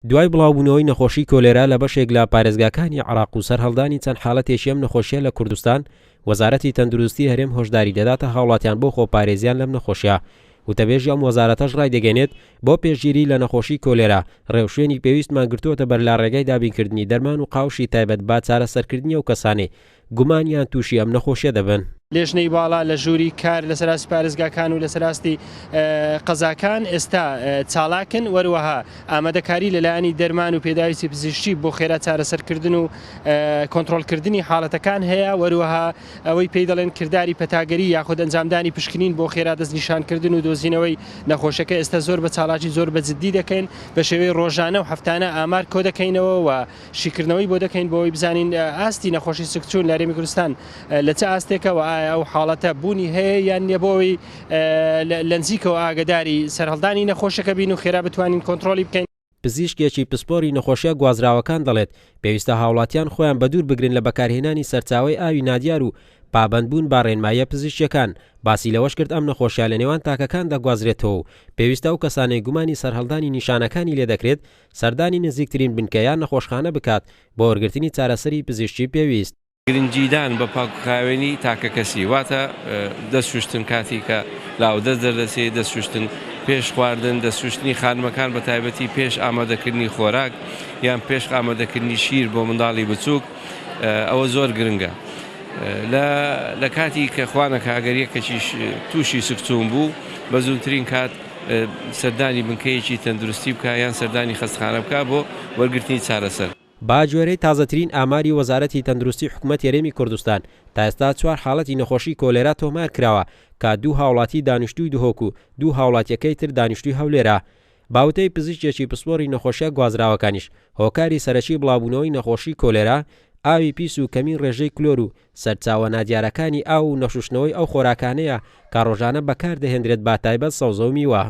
دوای بڵاوبوونەوەی نەخۆشی کۆلێرا لە بەشێک لە پارێزگاکانی عێراق و سەرهەڵدانی چەند حاڵەتێکی ئەم نەخۆشیە لە کوردستان، وەزارەتی تەندروستی هەرێم هۆشداری دەداتە هاوڵاتیان بۆ خۆپارێزیان لەم نەخۆشیە. وتەبێژی ئەم وەزارەتەش ڕای دەگەێنێت بۆ پێشگیری لە نەخۆشی کۆلێرا ڕێوشوێنی پێویستمان گرتووەتە بەر لە ڕێگای دابینکردنی دەرمان و قاوشی تایبەت با چارەسەرکردنی ئەو کەسانەی گومانیان تووشی ئەم نەخۆشیە دەبن. لێژنەی باڵا لە ژووری کار لە سەراستی پارێزگاکان و لە سەراستی قەزاکان ئێستا چالاکن، وەروەها ئامادەکاری لەلایەنی دەرمان و پێداویستی پزیشکی بۆ خێرا چارەسەرکردن و کۆنتڕۆلکردنی حاڵەتەکان هەیە، وەروەها ئەوەی پێی دەڵێن کردداری پەتاگەری یاخود ئەنجامدانی پشکنین بۆ خێرا دەستنیشانکردن و دۆزینەوەی نەخۆشەکە ئێستا زۆر بە چالاکی زۆر بە جددی دەکەین، بە شێوەی ڕۆژانە و هەفتانە ئامار کۆ دەکەینەوە و شیکردنەوەی بۆ دەکەین بۆەوەی بزانین ئاستی نەخۆشی سکچوون لە هەرێمی کوردستان لە چه ئاستێکەوە ئەو حاڵەتە بوونی هەیە یان نیە بۆەوەی لە نزیکەوە ئاگداری سەرهەڵدانی نەخۆشەکە بین و خێرا بتوانین کۆنتڕۆلی بکەین. پزیشکێکی پسپۆری نەخۆشیە گوازراوەکان دەڵێت پێویستە هاوڵاتیان خۆیان بەدوور بگرن لە بەکارهێنانی سەرچاوی ئاوی نادیار و پابەندبوون با ڕێنماییە پزیشکیەکان. باسی لەوەش کرد ئەم نەخۆشیە لە نێوان تاکەکان دەگوازرێتەوە و پێویستە ئەو کەسانەی گومانی سەرهەڵدانی نیشانەکانی لێ دەکرێت سەردانی نزیکترین بنکەیان نەخۆشخانە بکات بۆ وەرگرتنی چارەسەری پزیشکی پێویست. گرنگیدان بە پاکوخاوێنی تاکە کەسی واتە دەستشوشتن کاتی کە لاودەست دەردەسێت، دەستشوشتن پێش خواردن، دەستشوشتنی خانمەکان بە تایبەتی پێش ئامادەکردنی خۆراک یان پێش ئامادەکردنی شیر بۆ منداڵی بچووک، ئەوە زۆر گرنگە. لە کاتی کە خوانەکە ئەگەریەکەی تووشی سکچوون بوو بە زووترین کات سەردانی بنکەیەکی تەندروستی بکە یان سەردانی خەستخانە بکە بۆ وەرگرتنی چارەسەر. با جۆرەی تازەترین ئاماری وەزارەتی تەندروستی حکوومەت هەرێمی کوردستان تا ئێستا 4 حاڵەتی نەخۆشی کۆلێرا تۆمار کراوە کە 2 هاوڵاتی دانیشتووی دهۆک و 2 هاوڵاتیەکەی تر دانیشتووی هەولێرە. باوتەی پزیشکێکی پسپۆری نەخۆشیە گوازراوەکانیش هۆکاری سەرەکی بڵاوبوونەوەی نەخۆشی کۆلێرا، ئاوی پیس و کەمین ڕێژەی کلۆر و سەرچاوە نادیارەکانی ئاو و نەشوشنەوەی ئەو خۆراکانەیە کە ڕۆژانە بەکار دەهێنرێت با تایبەت سەوزە و میوە.